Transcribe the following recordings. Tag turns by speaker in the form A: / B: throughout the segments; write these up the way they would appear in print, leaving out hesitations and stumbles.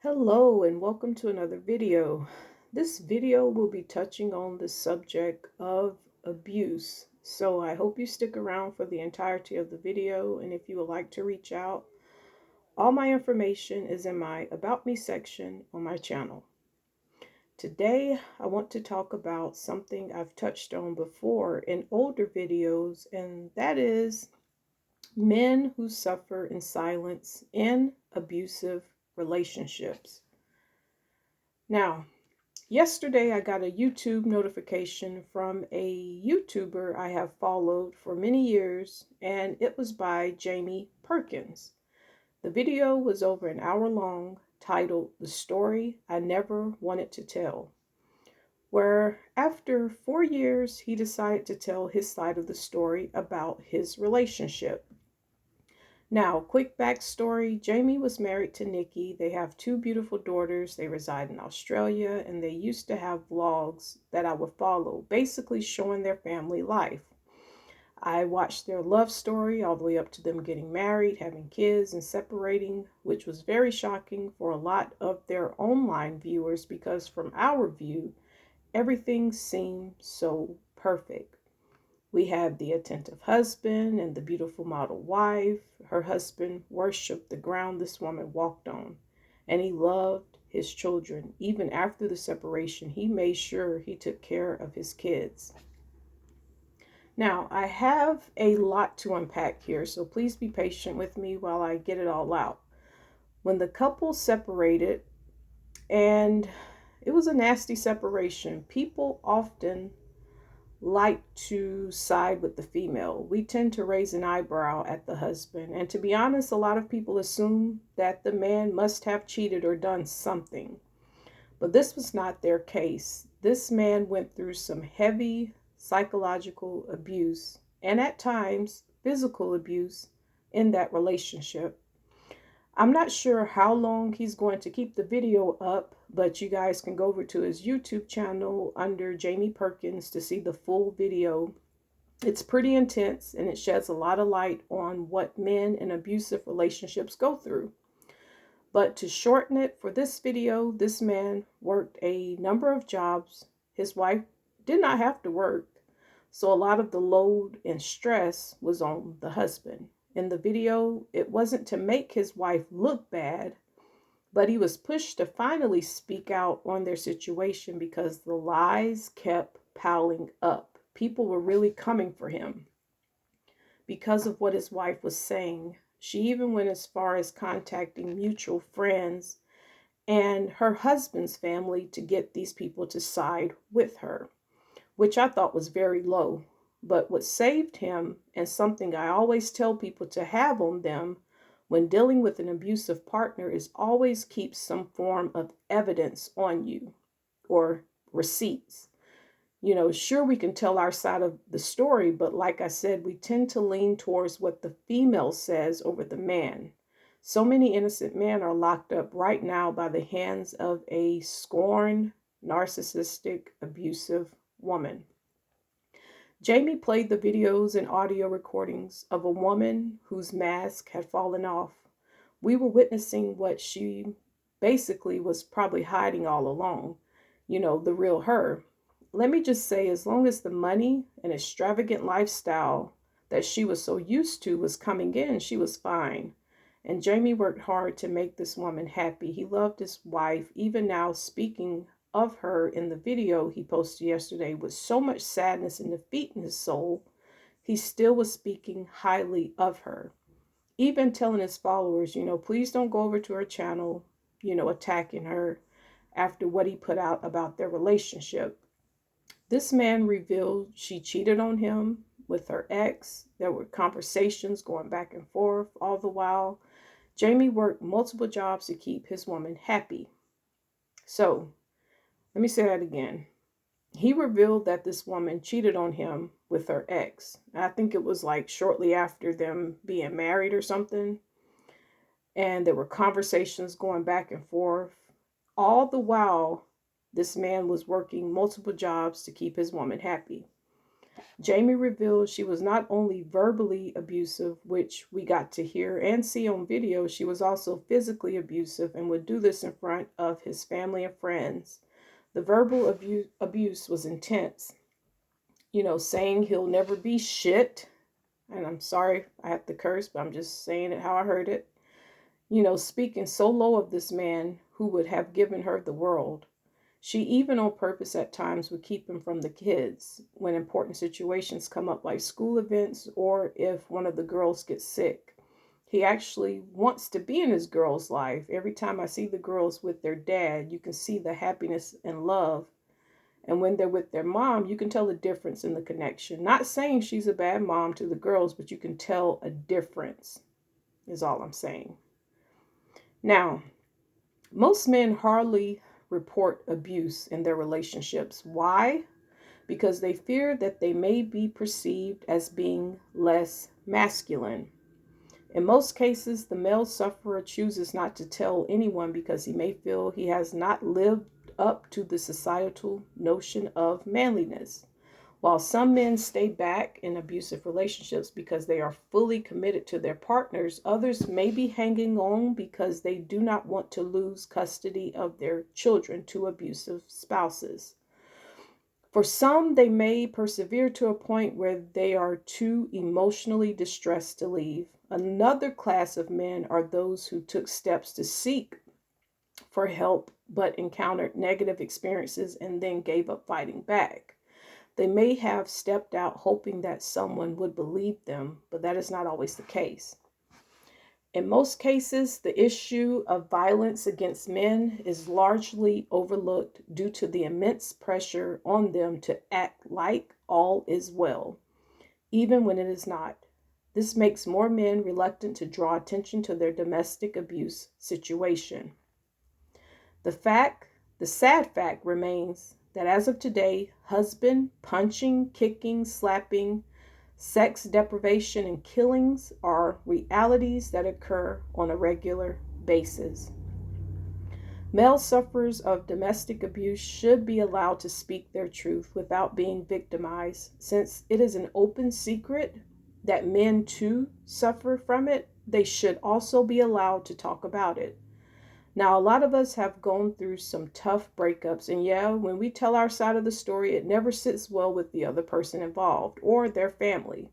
A: Hello and welcome to another video. This video will be touching on the subject of abuse. So I hope you stick around for the entirety of the video, and if you would like to reach out, all my information is in my About Me section on my channel. Today I want to talk about something I've touched on before in older videos, and that is men who suffer in silence in abusive relationships. Now, yesterday, I got a YouTube notification from a YouTuber I have followed for many years, and it was by Jamie Perkins. The video was over an hour long, titled The Story I Never Wanted to Tell, where after 4 years, he decided to tell his side of the story about his relationship. Now, quick backstory. Jamie was married to Nikki. They have two beautiful daughters. They reside in Australia, and they used to have vlogs that I would follow, basically showing their family life. I watched their love story all the way up to them getting married, having kids, and separating, which was very shocking for a lot of their online viewers because from our view, everything seemed so perfect. We had the attentive husband and the beautiful model wife. Her husband worshiped the ground this woman walked on, and he loved his children. Even after the separation, he made sure he took care of his kids. Now, I have a lot to unpack here, so please be patient with me while I get it all out. When the couple separated, and it was a nasty separation, people often like to side with the female. We tend to raise an eyebrow at the husband. And to be honest, a lot of people assume that the man must have cheated or done something. But this was not their case. This man went through some heavy psychological abuse and at times physical abuse in that relationship. I'm not sure how long he's going to keep the video up, but you guys can go over to his YouTube channel under Jamie Perkins to see the full video. It's pretty intense and it sheds a lot of light on what men in abusive relationships go through. But to shorten it for this video, this man worked a number of jobs. His wife did not have to work, so a lot of the load and stress was on the husband. In the video, it wasn't to make his wife look bad, but he was pushed to finally speak out on their situation because the lies kept piling up. People were really coming for him because of what his wife was saying. She even went as far as contacting mutual friends and her husband's family to get these people to side with her, which I thought was very low. But what saved him, and something I always tell people to have on them when dealing with an abusive partner, is always keep some form of evidence on you or receipts. Sure, we can tell our side of the story, but like I said, we tend to lean towards what the female says over the man. So many innocent men are locked up right now by the hands of a scorned, narcissistic, abusive woman. Jamie played the videos and audio recordings of a woman whose mask had fallen off. We were witnessing what she basically was probably hiding all along, the real her. Let me just say, as long as the money and extravagant lifestyle that she was so used to was coming in, she was fine. And Jamie worked hard to make this woman happy. He loved his wife. Even now, speaking of her in the video he posted yesterday with so much sadness and defeat in his soul, he still was speaking highly of her. Even telling his followers, please don't go over to her channel, attacking her after what he put out about their relationship. This man revealed she cheated on him with her ex. There were conversations going back and forth all the while. Jamie worked multiple jobs to keep his woman happy. So, let me say that again. He revealed that this woman cheated on him with her ex. I think it was like shortly after them being married or something. And there were conversations going back and forth. All the while, this man was working multiple jobs to keep his woman happy. Jamie revealed she was not only verbally abusive, which we got to hear and see on video, she was also physically abusive and would do this in front of his family and friends. The verbal abuse was intense, saying he'll never be shit. And I'm sorry I have to curse, but I'm just saying it how I heard it. Speaking so low of this man who would have given her the world. She even on purpose at times would keep him from the kids when important situations come up like school events or if one of the girls gets sick. He actually wants to be in his girl's life. Every time I see the girls with their dad, you can see the happiness and love. And when they're with their mom, you can tell the difference in the connection. Not saying she's a bad mom to the girls, but you can tell a difference, is all I'm saying. Now, most men hardly report abuse in their relationships. Why? Because they fear that they may be perceived as being less masculine. In most cases, the male sufferer chooses not to tell anyone because he may feel he has not lived up to the societal notion of manliness. While some men stay back in abusive relationships because they are fully committed to their partners, others may be hanging on because they do not want to lose custody of their children to abusive spouses. For some, they may persevere to a point where they are too emotionally distressed to leave. Another class of men are those who took steps to seek for help but encountered negative experiences and then gave up fighting back. They may have stepped out hoping that someone would believe them, but that is not always the case. In most cases, the issue of violence against men is largely overlooked due to the immense pressure on them to act like all is well, even when it is not. This makes more men reluctant to draw attention to their domestic abuse situation. The sad fact remains that as of today, husband punching, kicking, slapping, sex deprivation, and killings are realities that occur on a regular basis. Male sufferers of domestic abuse should be allowed to speak their truth without being victimized, since it is an open secret that men too suffer from it. They should also be allowed to talk about it. Now, a lot of us have gone through some tough breakups, and yeah, when we tell our side of the story, it never sits well with the other person involved or their family.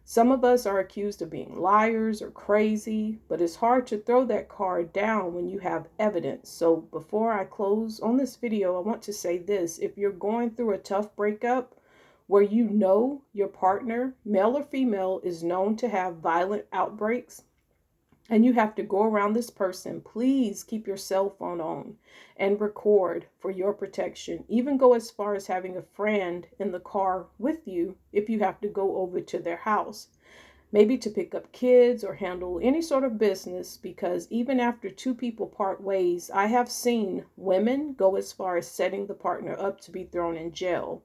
A: Some of us are accused of being liars or crazy, but it's hard to throw that card down when you have evidence. So before I close on this video, I want to say this. If you're going through a tough breakup where you know your partner, male or female, is known to have violent outbreaks, and you have to go around this person, please keep your cell phone on and record for your protection. Even go as far as having a friend in the car with you if you have to go over to their house, maybe to pick up kids or handle any sort of business, because even after two people part ways, I have seen women go as far as setting the partner up to be thrown in jail.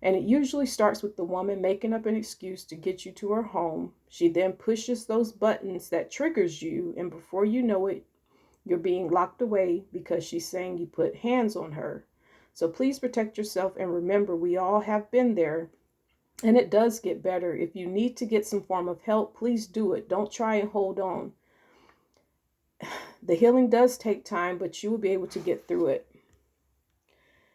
A: And it usually starts with the woman making up an excuse to get you to her home. She then pushes those buttons that triggers you, and before you know it, you're being locked away because she's saying you put hands on her. So please protect yourself, and remember, we all have been there, and it does get better. If you need to get some form of help, please do it. Don't try and hold on. The healing does take time, but you will be able to get through it.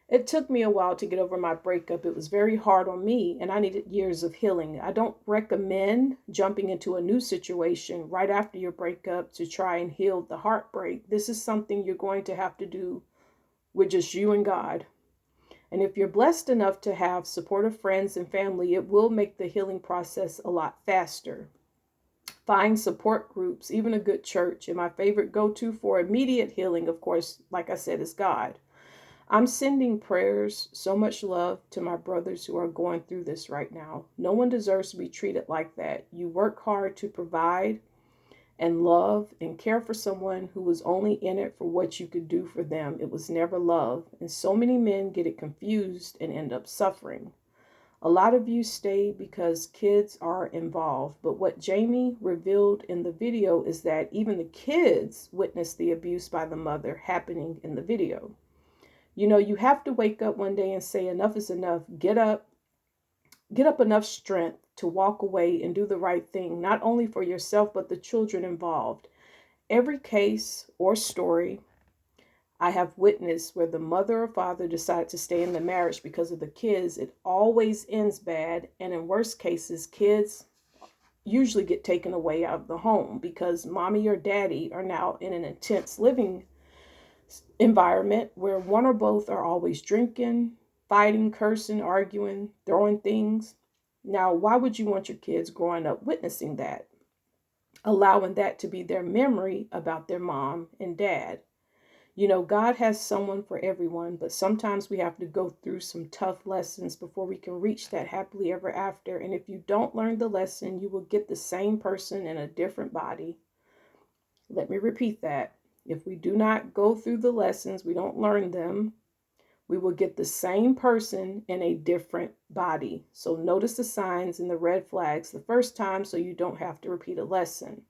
A: It took me a while to get over my breakup. It was very hard on me, and I needed years of healing. I don't recommend jumping into a new situation right after your breakup to try and heal the heartbreak. This is something you're going to have to do with just you and God. And if you're blessed enough to have supportive friends and family, it will make the healing process a lot faster. Find support groups, even a good church. And my favorite go-to for immediate healing, of course, like I said, is God. I'm sending prayers, so much love to my brothers who are going through this right now. No one deserves to be treated like that. You work hard to provide and love and care for someone who was only in it for what you could do for them. It was never love. And so many men get it confused and end up suffering. A lot of you stay because kids are involved. But what Jamie revealed in the video is that even the kids witnessed the abuse by the mother happening in the video. You have to wake up one day and say, enough is enough. Get up, get up enough strength to walk away and do the right thing, not only for yourself, but the children involved. Every case or story I have witnessed where the mother or father decide to stay in the marriage because of the kids, it always ends bad. And in worst cases, kids usually get taken away out of the home because mommy or daddy are now in an intense living environment where one or both are always drinking, fighting, cursing, arguing, throwing things. Now, why would you want your kids growing up witnessing that? Allowing that to be their memory about their mom and dad. You know, God has someone for everyone, but sometimes we have to go through some tough lessons before we can reach that happily ever after. And if you don't learn the lesson, you will get the same person in a different body. Let me repeat that. If we do not go through the lessons, we don't learn them, we will get the same person in a different body. So notice the signs and the red flags the first time so you don't have to repeat a lesson.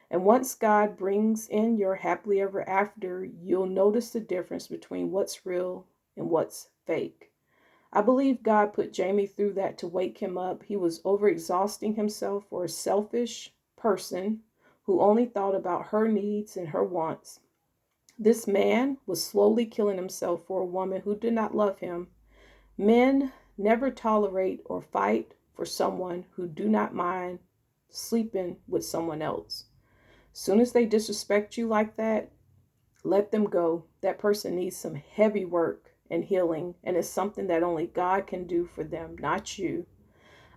A: And once God brings in your happily ever after, you'll notice the difference between what's real and what's fake. I believe God put Jamie through that to wake him up. He was overexhausting himself for a selfish person who only thought about her needs and her wants. This man was slowly killing himself for a woman who did not love him. Men never tolerate or fight for someone who do not mind sleeping with someone else. Soon as they disrespect you like that, let them go. That person needs some heavy work and healing, and it's something that only God can do for them, not you.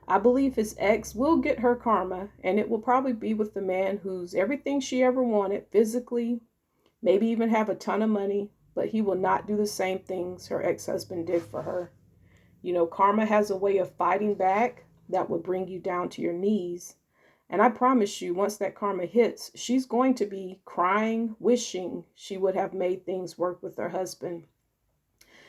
A: I believe his ex will get her karma, and it will probably be with the man who's everything she ever wanted physically, maybe even have a ton of money, but he will not do the same things her ex-husband did for her. You know, karma has a way of fighting back that will bring you down to your knees. And I promise you, once that karma hits, she's going to be crying, wishing she would have made things work with her husband.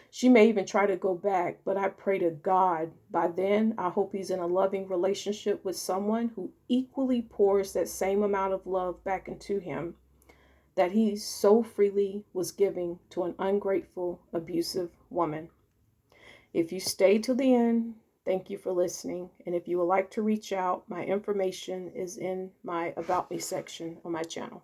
A: She may even try to go back, but I pray to God by then, I hope he's in a loving relationship with someone who equally pours that same amount of love back into him that he so freely was giving to an ungrateful, abusive woman. If you stay to the end, thank you for listening. And if you would like to reach out, my information is in my About Me section on my channel.